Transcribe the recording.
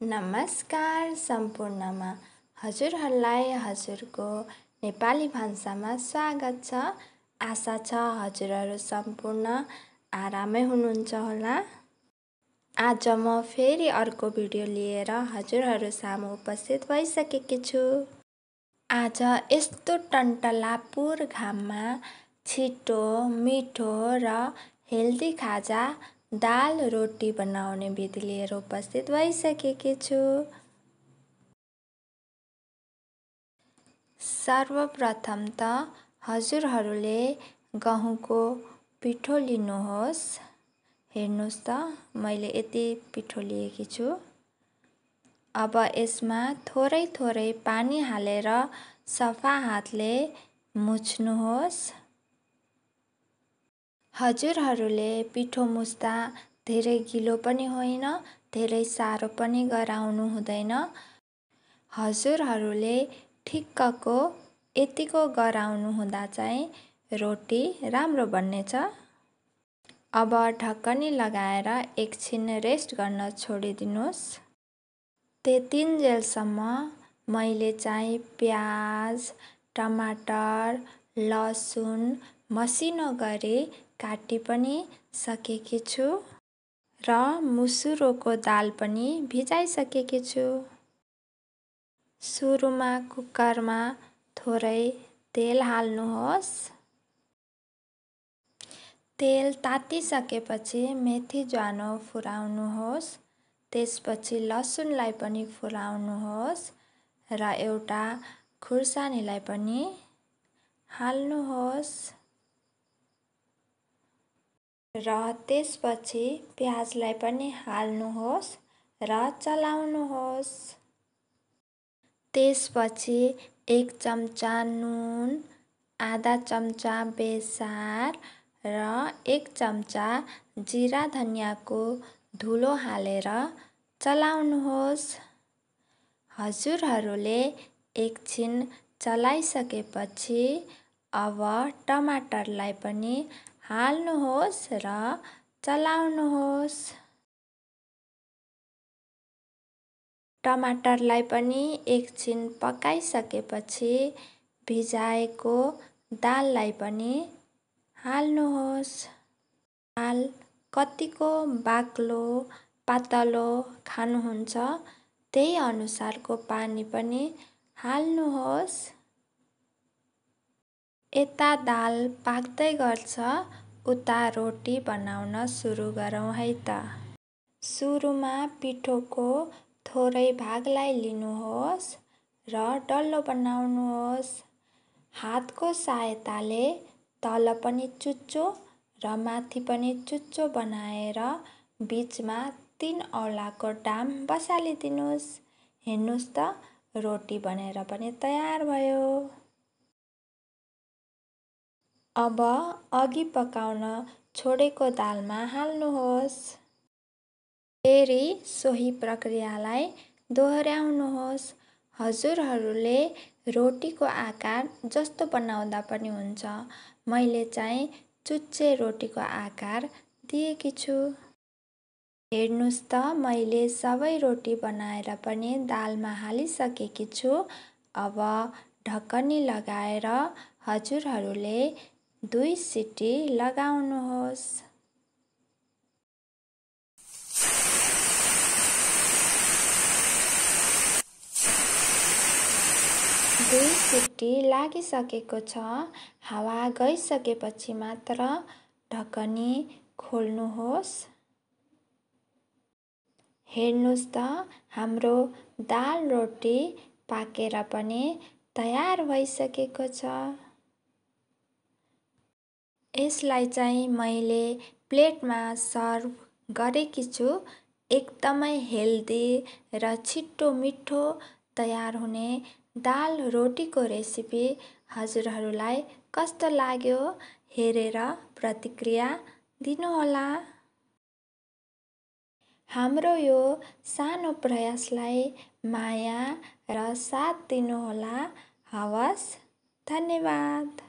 नमस्कार सम्पूर्णमा हजुरहरूलाई हजुरको नेपाली भान्सामा स्वागत छ। आशा छ हजुरहरू सम्पूर्ण आरामै हुनुहुन्छ होला। आज म फेरि अर्को भिडियो लिएर हजुरहरू सामु उपस्थित भइसकेकी छु। आज यस्तो टन्टलापुर घाममा छिटो, मिठो र हेल्दी खाजा दाल रोटी बनाउने विधि लिएर उपस्थित भइसकेकी छु। सर्वप्रथम त हजुरहरूले गहुँको पिठो लिनुहोस्। हेर्नुहोस् त मैले यति पिठो लिएकी छु। अब यसमा थोरै थोरै पानी हालेर सफा हातले मुछ्नुहोस्। हजुरहरूले पिठो मुछ्दा धेरै गिलो पनि होइन, धेरै साह्रो पनि गराउनु हुँदैन। हजुरहरूले ठिक्कको यतिको गराउनु हुँदा चाहिँ रोटी राम्रो बन्नेछ। अब ढकनी लगाएर एकछिन रेस्ट गर्न छोडिदिनुहोस्। त्यतिन्जेलसम्म मैले चाहिँ प्याज, टमाटर, लसुन मसिनो गरी काटी पनि सकेकी छु र मुसुरोको दाल पनि भिजाइसकेकी छु। सुरुमा कुकरमा थोरै तेल हाल्नुहोस्। तेल तातिसकेपछि मेथी ज्वानो फुराउनुहोस्। त्यसपछि लसुनलाई पनि फुराउनुहोस् र एउटा खुर्सानीलाई पनि हाल्नुहोस् र त्यसपछि प्याजलाई पनि हाल्नुहोस् र चलाउनुहोस्। त्यसपछि 1 चम्चा नुन, आधा चम्चा बेसार र 1 चम्चा जिरा धनियाँको धुलो हालेर चलाउनुहोस्। हजुरहरूले एकछिन चलाइसकेपछि अब टमाटरलाई पनि हाल्नुहोस् र चलाउनुहोस्। टमाटरलाई पनि एकछिन पकाइसकेपछि भिजाएको दाललाई पनि हाल्नुहोस्। दाल कतिको बाक्लो, पातलो खानुहुन्छ त्यही अनुसारको पानी पनि हाल्नुहोस्। यता दाल पाक्दै गर्छ उता रोटी बनाउन सुरु गरौँ है त। सुरुमा पिठोको थोरै भागलाई लिनुहोस् र डल्लो बनाउनुहोस्। हातको सहायताले तल पनि चुच्चो र माथि पनि चुच्चो बनाएर बीचमा 3 औँलाको डाम बसालिदिनुहोस्। हेर्नुहोस् त रोटी बनेर पनि तयार भयो। अब अघि पकाउन छोडेको दालमा हाल्नुहोस्। फेरि सोही प्रक्रियालाई दोहोर्याउनुहोस्। हजुरहरूले रोटीको आकार जस्तो बनाउँदा पनि हुन्छ। मैले चाहिँ चुच्चे रोटीको आकार दिएकी छु। हेर्नुहोस् त मैले सबै रोटी बनाएर पनि दालमा हालिसकेकी छु। अब ढकनी लगाएर हजुरहरूले 2 सिटी लगाउनुहोस्। 2 सिटी लागिसकेको छ। हावा गइसकेपछि मात्र ढकनी खोल्नुहोस्। हेर्नुहोस् त हाम्रो दाल रोटी पाकेर पनि तयार भइसकेको छ। यसलाई चाहिँ मैले प्लेटमा सर्भ गरेकी छु। एकदमै हेल्दी र छिटो मिठो तयार हुने दाल रोटीको रेसिपी हजुरहरूलाई कस्तो लाग्यो हेरेर प्रतिक्रिया दिनुहोला। हाम्रो यो सानो प्रयासलाई माया र साथ दिनुहोला। हवस्, धन्यवाद।